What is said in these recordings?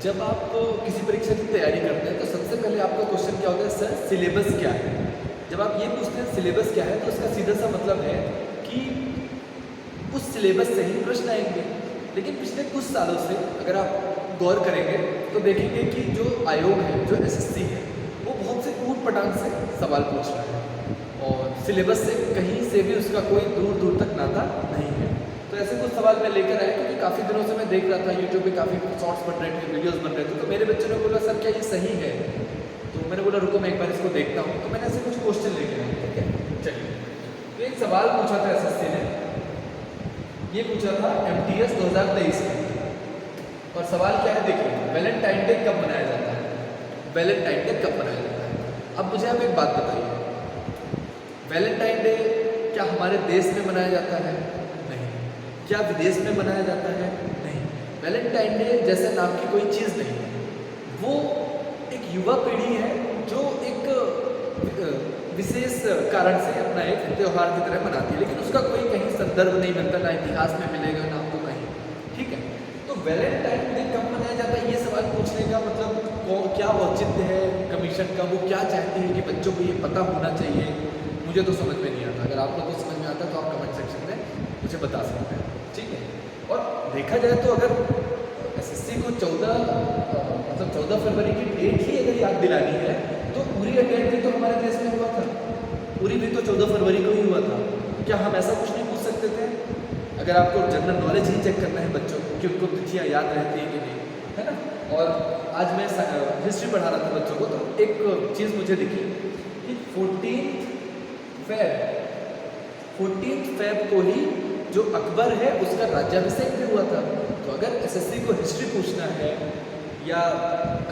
जब आप किसी परीक्षा की तैयारी करते हैं तो सबसे पहले आपका क्वेश्चन क्या होता है, सर सिलेबस क्या है। जब आप ये पूछते हैं सिलेबस क्या है तो उसका सीधा सा मतलब है कि उस सिलेबस से ही प्रश्न आएंगे। लेकिन पिछले कुछ सालों से अगर आप गौर करेंगे तो देखेंगे कि जो आयोग है, जो एसएससी है, वो बहुत से ऊट पटांग से सवाल पूछ रहा है और सिलेबस से कहीं से भी उसका कोई दूर दूर तक नाता नहीं है। तो ऐसे कुछ सवाल मैं लेकर आया क्योंकि काफ़ी दिनों से मैं देख रहा था यूट्यूब पे काफ़ी शॉर्ट्स बन रहे थे, वीडियोस बन रहे थे। तो मेरे बच्चों ने बोला सर क्या ये सही है, तो मैंने बोला रुको मैं एक बार इसको देखता हूँ। तो मैंने ऐसे कुछ क्वेश्चन लेके आया, ठीक है। चलिए, तो एक सवाल पूछा था एसएससी ने, ये पूछा था एमटीएस 2023 में। और सवाल क्या है देखिए, वैलेंटाइन डे कब मनाया जाता है, वैलेंटाइन डे कब मनाया जाता है। अब मुझे आप एक बात बताइए, वैलेंटाइन डे क्या हमारे देश में मनाया जाता है? नहीं। क्या विदेश में मनाया जाता है? नहीं। वैलेंटाइन डे जैसे नाम की कोई चीज़ नहीं है, वो एक युवा पीढ़ी है जो एक विशेष कारण से अपना एक त्यौहार की तरह मनाती है, लेकिन उसका कोई कहीं संदर्भ नहीं मिलता, ना इतिहास में मिलेगा ना आपको कहीं, ठीक है। तो वैलेंटाइन डे कब मनाया जाता है, ये सवाल पूछने का मतलब क्या औचित्य है कमीशन का, वो क्या चाहती है कि बच्चों को ये पता होना चाहिए, मुझे तो समझ में नहीं आता। अगर आप लोग को समझ में आता है तो आप कमेंट सेक्शन में मुझे बता सकते हैं, ठीक है। और देखा जाए तो अगर एसएससी को 14 फरवरी की डेट ही अगर याद दिलानी है तो उरी अटैक भी तो हमारे देश में हुआ था, उरी भी तो 14 फरवरी को ही हुआ था। क्या हम ऐसा कुछ नहीं पूछ सकते थे? अगर आपको जनरल नॉलेज ही चेक करना है बच्चों को कि उनको तिथियाँ याद रहती है कि नहीं, है ना। और आज मैं हिस्ट्री पढ़ा रहा था बच्चों को, तो एक चीज़ मुझे दिखी कि 14 फेब को ही जो अकबर है उसका राज्याभिषेक भी हुआ था। तो अगर एसएससी को हिस्ट्री पूछना है या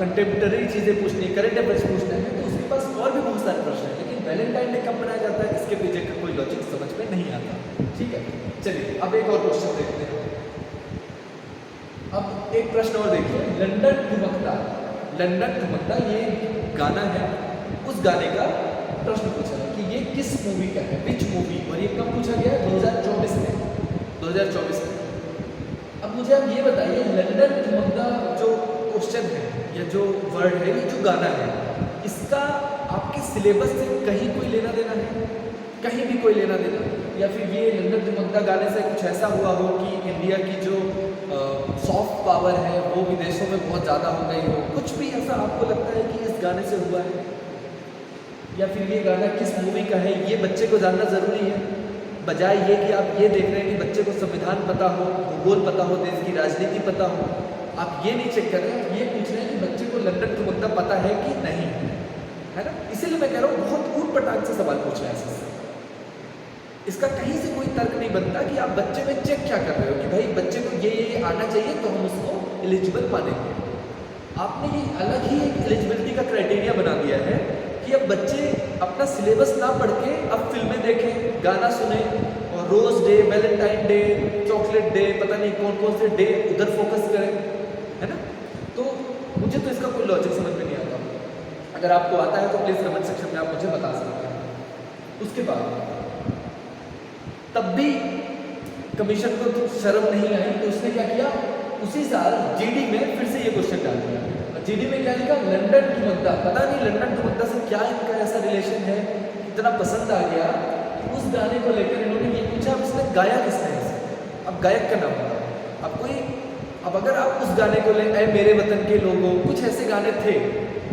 कंटेम्प्रेरी चीज़ें पूछनी है, करंट अफेयर्स पूछना है, तो उसके पास और भी बहुत सारे प्रश्न हैं। लेकिन वैलेंटाइन डे कब मनाया जाता है इसके पीछे का कोई लॉजिक समझ में नहीं आता, ठीक है। चलिए अब एक और क्वेश्चन देखते हैं। अब एक प्रश्न और देखिए, लंदन ठुमकता, लंदन ठुमकता ये गाना है, उस गाने का प्रश्न पूछा है कि ये किस मूवी का है, विच मूवी, और ये कब पूछा गया है? 2024 में, 2024 में। अब मुझे आप ये बताइए, लंदन ठुमकता जो क्वेश्चन है या जो वर्ड है, ये जो गाना है, इसका आपके सिलेबस से कहीं कोई लेना देना है? कहीं भी कोई लेना देना? या फिर ये लंदन ठुमकता गाने से कुछ ऐसा हुआ हो कि इंडिया की जो सॉफ्ट पावर है वो विदेशों में बहुत ज़्यादा हो गई हो, कुछ भी ऐसा आपको लगता है कि इस गाने से हुआ है? या फिर ये गाना किस मूवी का है, ये बच्चे को जानना ज़रूरी है, बजाय ये कि आप ये देख रहे हैं कि बच्चे को संविधान पता हो, भूगोल पता हो, देश की राजनीति पता हो। आप ये नहीं चेक कर रहे हैं, ये पूछ रहे हैं कि बच्चे को लंदन ठुमकता पता है कि नहीं, है ना। इसीलिए मैं कह रहा हूँ बहुत ऊट पटांग से सवाल पूछ रहे हैं। इसका कहीं से कोई तर्क नहीं बनता कि आप बच्चे में चेक क्या कर रहे हो कि भाई बच्चे को ये आना चाहिए तो हम उसको एलिजिबल मानेंगे। आपने ये अलग ही एक एलिजिबिलिटी का क्राइटेरिया बना दिया है कि अब बच्चे अपना सिलेबस ना पढ़ के अब फिल्में देखें, गाना सुने और rose day, Valentine day, chocolate day, पता नहीं कौन कौन से डे उधर फोकस करें, है ना। तो मुझे तो इसका कोई लॉजिक समझ में नहीं आता। अगर आपको आता है तो प्लीज़ कमेंट सेक्शन में आप मुझे बता सकते हैं। उसके बाद तब भी कमीशन को तो शर्म नहीं आई, तो उसने क्या किया, उसी साल जीडी में फिर से ये क्वेश्चन डाल दिया। जीडी में क्या लिखा, लंदन ठुमकता। पता नहीं लंदन ठुमकता से क्या इनका ऐसा रिलेशन है, इतना पसंद आ गया। उस गाने को लेकर इन्होंने ये पूछा अब इसने गाया किसने है, अब गायक का नाम बताओ। अब अगर आप उस गाने को ले, ऐ मेरे वतन के लोगों, कुछ ऐसे गाने थे,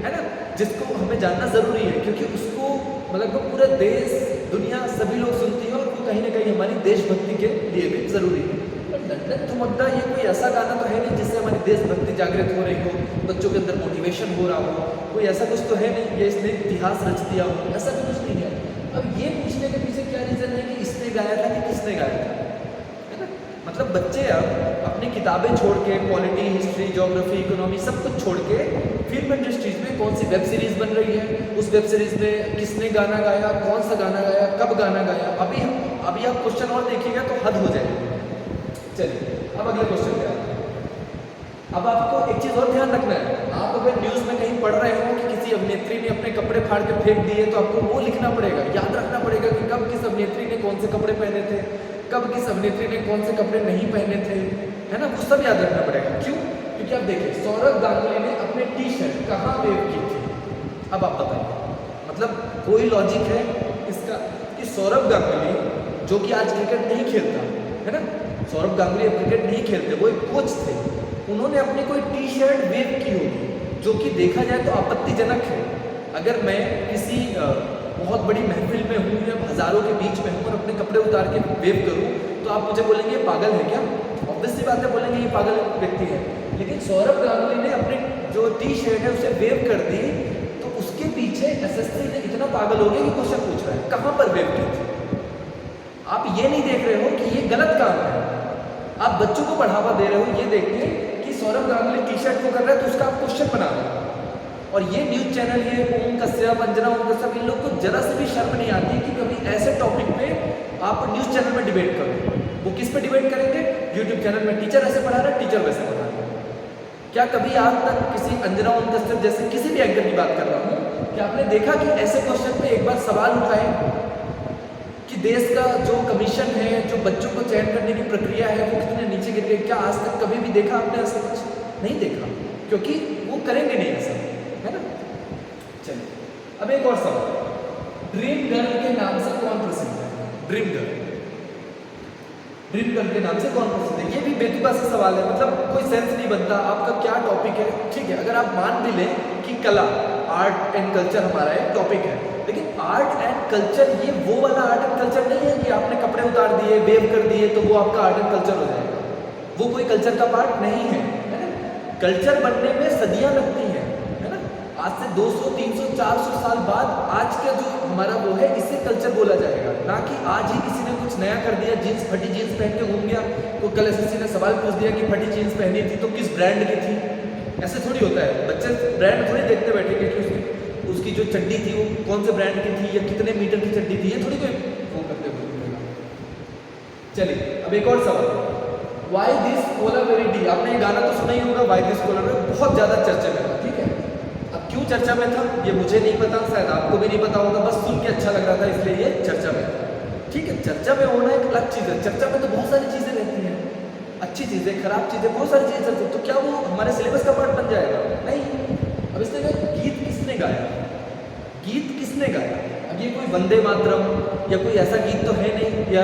है ना, जिसको हमें जानना ज़रूरी है क्योंकि उसको मतलब वो पूरा देश दुनिया सभी लोग सुनती है और वो कहीं ना कहीं हमारी देशभक्ति के लिए भी ज़रूरी है। पर लंदन ठुमकता ये कोई ऐसा गाना तो है नहीं जिससे हमारी देशभक्ति जागृत हो रही हो, बच्चों के अंदर मोटिवेशन हो रहा हो, कोई ऐसा कुछ तो है नहीं, ये इसने इतिहास रच दिया हो, ऐसा भी कुछ नहीं है। अब ये पूछने के पीछे क्या रीज़न है कि इसने गाया था कि किसने गाया था, है ना। मतलब बच्चे अब अपनी किताबें छोड़ के, पॉलिटी, हिस्ट्री, ज्योग्राफी, इकोनॉमी सब कुछ छोड़ के फिल्म इंडस्ट्रीज में कौन सी वेब सीरीज़ बन रही है, उस वेब सीरीज़ में किसने गाना गाया, कौन सा गाना गाया, कब गाना गाया, अभी आप क्वेश्चन और देखिएगा तो हद हो जाएगी। चलिए अब अगले क्वेश्चन पे आते हैं। अब आपको एक चीज़ और ध्यान रखना है, आप अगर न्यूज़ में कहीं पढ़ रहे हो कि किसी अभिनेत्री ने अपने कपड़े फाड़ के फेंक दिए, तो आपको वो लिखना पड़ेगा, याद रखना पड़ेगा कि कब किस अभिनेत्री ने कौन से कपड़े पहने थे, कब किस अभिनेत्री ने कौन से कपड़े नहीं पहने थे, है ना, वो सब याद रखना पड़ेगा। क्यों? क्योंकि आप देखिए सौरव गांगुली ने अपने टी शर्ट कहाँ वेव की थी, अब आप बताइए। मतलब कोई लॉजिक है इसका कि सौरव गांगुली जो कि आज क्रिकेट नहीं खेलता है ना, सौरव गांगुली अब क्रिकेट नहीं खेलते, वो एक कोच थे, उन्होंने अपनी कोई टी शर्ट वेव की होगी, जो कि देखा जाए तो आपत्तिजनक है। अगर मैं किसी बहुत बड़ी महफिल में हूँ या हज़ारों के बीच में हूँ और अपने कपड़े उतार के वेव करूँ तो आप मुझे बोलेंगे ये पागल है क्या, ऑब्वियसली बात है, बोलेंगे ये पागल व्यक्ति है। लेकिन सौरव गांगुली ने अपनी जो टी शर्ट है उसे वेव कर दी, तो उसके पीछे एसएससी ने इतना पागल हो गया कि क्वेश्चन पूछ रहा है कहाँ पर वेव की थी। आप ये नहीं देख रहे हो कि ये गलत काम है, आप बच्चों को बढ़ावा दे रहे हो ये देख के कि सौरव गांगुली टी शर्ट को कर रहा है तो उसका आप क्वेश्चन बना रहे हो। और ये न्यूज़ चैनल ये ओम कश्यप, अंजना ओम कश्यप, इन लोग को जरा से भी शर्म नहीं आती कि कभी ऐसे टॉपिक पे आप न्यूज़ चैनल में डिबेट करो। वो किस पे डिबेट करेंगे, यूट्यूब चैनल में टीचर ऐसे पढ़ा रहा है, टीचर वैसे पढ़ा रहा है। क्या कभी आज तक किसी अंजना ओम कश्यप जैसे किसी भी एंकर की बात कर रहा हूँ कि आपने देखा कि ऐसे क्वेश्चन पे एक बार सवाल उठाए कि देश का जो कमीशन है, जो बच्चों को चयन करने की प्रक्रिया है वो कितने नीचे गिर गई। क्या आज तक कभी भी देखा आपने ऐसा कुछ? नहीं देखा, क्योंकि वो करेंगे नहीं ऐसा, है ना। चलिए अब एक और सवाल, ड्रीम गर्ल के नाम से कौन प्रसिद्ध है? ड्रीम गर्ल, ड्रीम गर्ल के नाम से कौन प्रसिद्ध है? ये भी बेतुका सा सवाल है, मतलब कोई सेंस नहीं बनता आपका क्या टॉपिक है। ठीक है, अगर आप मान भी लें कि कला, आर्ट एंड कल्चर हमारा एक टॉपिक है, लेकिन आर्ट एंड कल्चर ये वो वाला आर्ट एंड कल्चर नहीं है कि आपने कपड़े उतार दिए, वेव कर दिए तो वो आपका आर्ट एंड कल्चर हो जाएगा। वो कोई कल्चर का पार्ट नहीं है, है ना। कल्चर बनने में सदियां लगती हैं, है ना। आज से 200, 300, 400 साल बाद आज का जो हमारा वो है इसे कल्चर बोला जाएगा, ना कि आज ही किसी ने कुछ नया कर दिया, जीन्स फटी जीन्स पहन के घूम गया। तो कल एसएससी ने सवाल पूछ दिया कि फटी जीन्स पहनी थी तो किस ब्रांड की थी। ऐसे थोड़ी होता है, बच्चे ब्रांड थोड़ी देखते बैठेंगे कि उसकी जो चड्डी थी वो कौन से ब्रांड की थी या कितने मीटर की चड्डी थी, ये थोड़ी कोई वो करते हुए। चलिए अब एक और सवाल, why this Cola very D. आपने ये गाना तो सुना ही होगा, वाई दिस कोला वेरी, बहुत ज़्यादा चर्चा में था। ठीक है, अब क्यों चर्चा में था ये मुझे नहीं पता, शायद आपको भी नहीं पता होगा, बस सुन के अच्छा लग रहा था इसलिए ये चर्चा में था। ठीक है, चर्चा में होना एक अलग चीज़ है, चर्चा में तो बहुत सारी चीज़ें रहती हैं, अच्छी चीज़ें, खराब चीज़ें, बहुत सारी चीज़ें चलती, तो क्या वो हमारे सिलेबस का पार्ट बन जाएगा? नहीं। अब इसने गीत किसने गाया, गीत किसने गाया? अब ये कोई वंदे मातरम या कोई ऐसा गीत तो है नहीं, या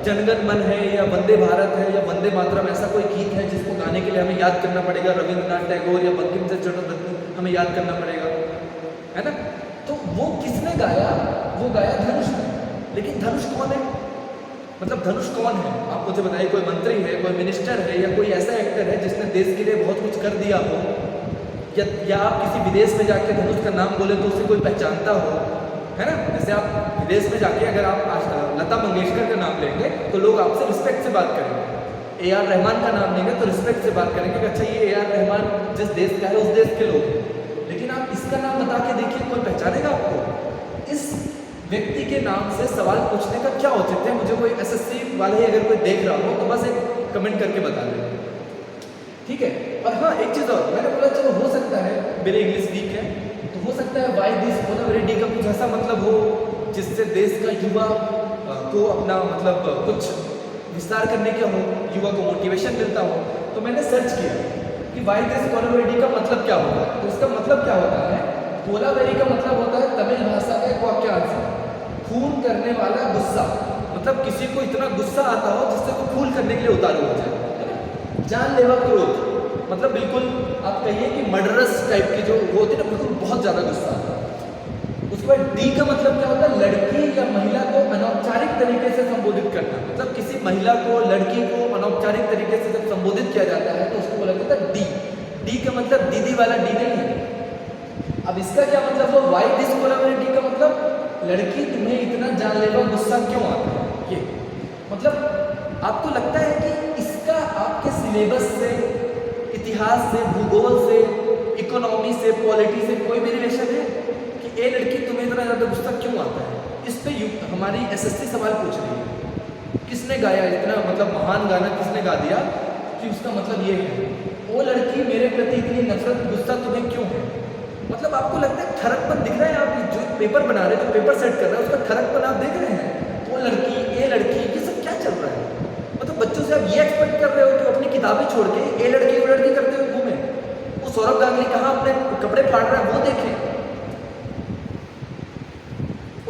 जनगण मन है या वंदे भारत है या वंदे मातरम, ऐसा कोई गीत है जिसको गाने के लिए हमें याद करना पड़ेगा रविंद्रनाथ टैगोर या बंकिम चंद्र चटर्जी, हमें याद करना पड़ेगा, है ना। तो वो किसने गाया? वो गाया धनुष ने। लेकिन धनुष कौन है, मतलब धनुष कौन है आप मुझे बताइए। कोई मंत्री है, कोई मिनिस्टर है, या कोई ऐसा एक्टर है जिसने देश के लिए बहुत कुछ कर दिया हो, या आप किसी विदेश में जाके धनुष का नाम बोले तो उसे कोई पहचानता हो, है ना। जैसे आप विदेश में जाके अगर आप लता मंगेशकर का नाम लेंगे तो लोग आपसे रिस्पेक्ट से बात करेंगे। ए आर रहमान का नाम लेंगे तो रिस्पेक्ट से बात करेंगे कि अच्छा ये ए आर रहमान जिस देश का है उस देश के लोग हैं। लेकिन आप इसका नाम बता के देखिए, कोई पहचानेगा आपको? इस व्यक्ति के नाम से सवाल पूछने का क्या औचित्य है? मुझे कोई एसएससी वाले अगर कोई देख रहा हो तो बस एक कमेंट करके बता दें, ठीक है। और हाँ, एक चीज़ और, मैंने बोला चलो हो सकता है मेरी इंग्लिश वीक है तो हो सकता है why this Cola very D का कुछ ऐसा मतलब हो जिससे देश का युवा को अपना मतलब कुछ विस्तार करने का हो, युवा को मोटिवेशन मिलता हो। तो मैंने सर्च किया कि why this Cola very D का मतलब क्या होता है। तो इसका मतलब क्या होता है, कोला वेरी का मतलब होता है तमिल भाषा का एक वाक्यांश, खून करने वाला गुस्सा। मतलब किसी को इतना गुस्सा आता हो जिससे वो खून करने के लिए उतारू हो जाए। जानलेवा क्रोध, मतलब बिल्कुल आप कहिए कि मर्डरस टाइप की जो वो होती है ना, बिल्कुल बहुत ज़्यादा गुस्सा आता है। उसके बाद डी का मतलब क्या होता है, लड़की या महिला को अनौपचारिक तरीके से संबोधित करना। मतलब किसी महिला को, लड़की को अनौपचारिक तरीके से जब संबोधित किया जाता है तो उसको बोला जाता है डी। डी का मतलब दीदी वाला डी नहीं है। अब इसका क्या मतलब हो, why this Cola very D का मतलब लड़की तुम्हें इतना जानलेवा गुस्सा क्यों आता है। ये मतलब आपको लगता है कि इसका आपके सिलेबस से, इतिहास से, भूगोल से, इकोनॉमी से, पॉलिटी से कोई भी रिलेशन है कि ए लड़की तुम्हें इतना ज़्यादा गुस्सा क्यों आता है? इस पे हमारी एसएससी सवाल पूछ रही है, किसने गाया इतना मतलब महान गाना, किसने गा दिया कि उसका मतलब ये है, वो लड़की मेरे प्रति इतनी नफरत, गुस्सा तुम्हें क्यों है। मतलब आपको लगता है ठरकपन दिख रहा है, आप जो पेपर बना रहे हैं, जो पेपर सेट कर रहे हैं, उसका ठरकपन आप देख रहे हैं। वो लड़की, ये लड़की, ये सब क्या चल रहा है? मतलब बच्चों से आप ये एक्सपेक्ट कर रहे हो कि अपनी किताबें छोड़ के ए लड़की वो लड़की करते हुए घूमे। सौरभ गांगुली कहाँ अपने कपड़े फाड़ रहा है वो देखें।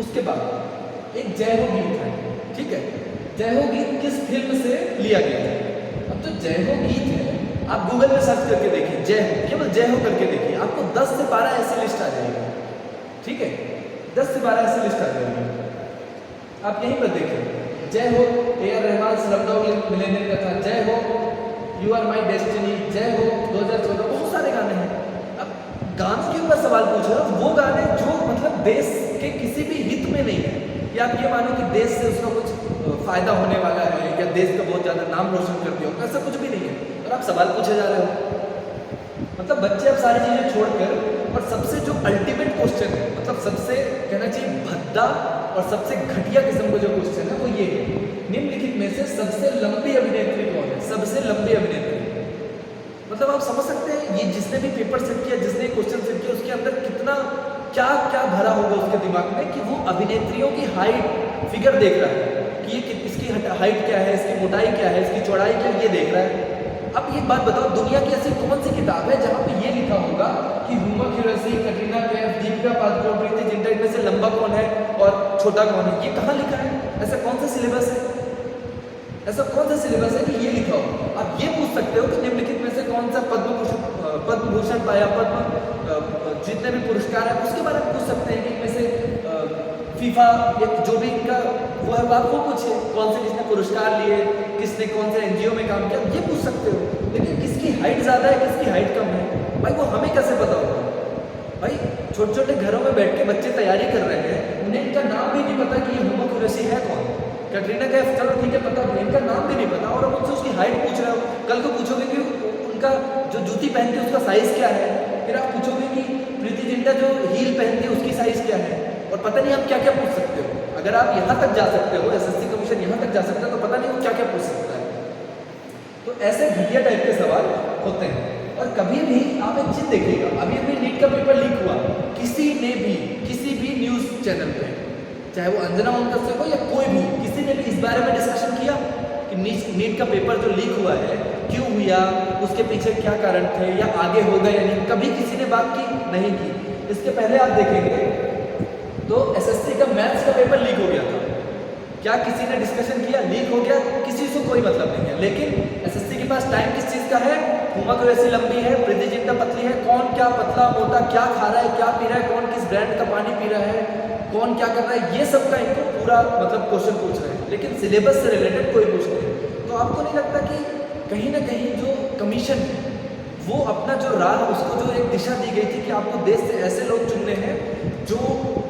उसके बाद एक जय हो गीत है, ठीक है, जय हो गीत किस फिल्म से लिया गया है। अब जो जय हो गीत है आप गूगल में सर्च करके देखिए, जय हो, केवल जय हो करके देखिए, आपको 10 से 12 ऐसी लिस्ट आ जाएगी, ठीक है, 10 से 12 ऐसी लिस्ट आ जाएगी। आप यहीं पर देखिए, जय हो A.R. रहमान स्लमडॉग मिलियनेयर का था, जय हो यू आर माई डेस्टिनी, जय हो 2014, बहुत सारे गाने हैं। अब गानों के ऊपर सवाल पूछ रहे हो, वो गाने जो मतलब देश के किसी भी हित में नहीं है, या आप ये मानो कि देश से उसका कुछ फायदा होने वाला है या देश का बहुत ज़्यादा नाम रोशन कर दिया हो, ऐसा कुछ भी नहीं है, और आप सवाल पूछे जा रहे हो। मतलब बच्चे अब सारी चीज़ें छोड़कर, और सबसे जो अल्टीमेट क्वेश्चन है, मतलब सबसे कहना चाहिए भद्दा और सबसे घटिया किस्म का जो क्वेश्चन है वो ये है, निम्नलिखित में से सबसे लंबी अभिनेत्री कौन है, सबसे लंबी अभिनेत्री। मतलब आप समझ सकते हैं ये जिसने भी पेपर सेट किया, जिसने क्वेश्चन सेट किया, उसके अंदर कितना क्या क्या भरा होगा उसके दिमाग में, कि वो अभिनेत्रियों की हाइट फिगर देख रहा है कि ये इसकी हाइट क्या है, इसकी मोटाई क्या है, इसकी चौड़ाई क्या है, ये देख रहा है। अब एक बात बताओ, दुनिया की ऐसी कौन सी किताब है जहाँ पे ये लिखा होगा कि ह्यूमा क्यूरेसी, कटरीना कैफ, दीपिका पादुकोण, प्रीति जिंटा, इनमें से लंबा कौन है और छोटा कौन है, ये कहाँ लिखा है? ऐसा कौन सा सिलेबस है, ऐसा कौन सा सिलेबस है कि ये लिखा हो? आप ये पूछ सकते हो कि निम्नलिखित में से कौन सा पद्म भूषण पाया, जितने भी पुरस्कार है उसके बारे में पूछ सकते हैं कि इनमें से फीफा जो भी इनका वो है आप वो पूछिए, कौन से किसने पुरस्कार लिए, किसने कौन से एनजीओ में काम किया, ये पूछ सकते हो। लेकिन किसकी हाइट ज़्यादा है, किसकी हाइट कम है, भाई वो हमें कैसे पता होगा? भाई छोटे छोटे घरों में बैठ के बच्चे तैयारी कर रहे हैं, उन्हें इनका नाम भी नहीं पता कि ये ह्यूमा क्यूरेसी है कौन, कटरीना कैफ चलो ठीक है पता, इनका नाम भी नहीं पता, और अब उनसे उसकी हाइट पूछ रहे हो। कल को पूछोगे कि उनका जो जूती पहनती है उसका साइज़ क्या है, फिर आप पूछोगे कि प्रीति जिंटा जो हील पहनती है उसकी साइज़ क्या है, और पता नहीं आप क्या क्या पूछ सकते हो। अगर आप यहाँ तक जा सकते हो, एसएससी कमीशन यहाँ तक जा सकता है, तो पता नहीं वो क्या क्या पूछ सकता है। तो ऐसे घटिया टाइप के सवाल होते हैं। और कभी भी आप एक चीज़ देखिएगा, अभी अभी नीट का पेपर लीक हुआ, किसी ने भी किसी भी न्यूज़ चैनल पे, चाहे वो अंजना ओम कश्यप हो या कोई भी, किसी ने भी इस बारे में डिस्कशन किया कि नीट का पेपर जो लीक हुआ है क्यों हुआ, उसके पीछे क्या कारण थे, या आगे होगा या नहीं, कभी किसी ने बात की नहीं की। इसके पहले आप देखेंगे तो एसएससी का मैथ्स का पेपर लीक हो गया था, क्या किसी ने डिस्कशन किया? लीक हो गया, किसी से कोई मतलब नहीं है। लेकिन एसएससी के पास टाइम किस चीज़ का है? ह्यूमा क्यूरेसी लंबी है, प्रीति जिंटा पतली है, कौन क्या पतला मोटा क्या खा रहा है, क्या पी रहा है, कौन किस ब्रांड का पानी पी रहा है, कौन क्या कर रहा है, ये सब का इनको पूरा मतलब क्वेश्चन पूछ रहे हैं, लेकिन सिलेबस से रिलेटेड कोई पूछ नहीं। तो आपको नहीं लगता कि कहीं ना कहीं जो कमीशन है वो अपना जो राह, उसको जो एक दिशा दी गई थी कि आपको देश से ऐसे लोग चुनने हैं जो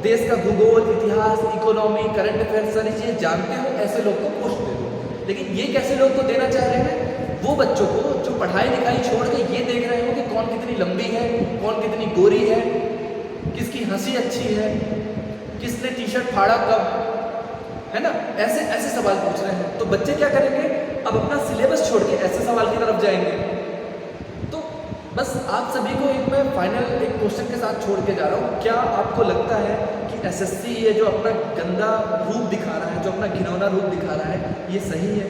देश का भूगोल, इतिहास, इकोनॉमी, करंट अफेयर्स सारी चीज़ें जानते हो, ऐसे लोग को पोस्ट दे दो। लेकिन ये कैसे लोग को देना चाह रहे हैं? वो बच्चों को जो पढ़ाई लिखाई छोड़ के ये देख रहे हो कि कौन कितनी लंबी है, कौन कितनी गोरी है, किसकी हंसी अच्छी है, किसने टी शर्ट फाड़ा कब, है ना, ऐसे ऐसे सवाल पूछ रहे हैं। तो बच्चे क्या करेंगे? अब अपना सिलेबस छोड़ के ऐसे सवाल की तरफ जाएंगे। तो बस आप सभी को एक मैं फाइनल एक क्वेश्चन के साथ छोड़ के जा रहा हूँ, क्या आपको लगता है कि एसएससी ये जो अपना गंदा रूप दिखा रहा है, जो अपना घिनौना रूप दिखा रहा है, ये सही है?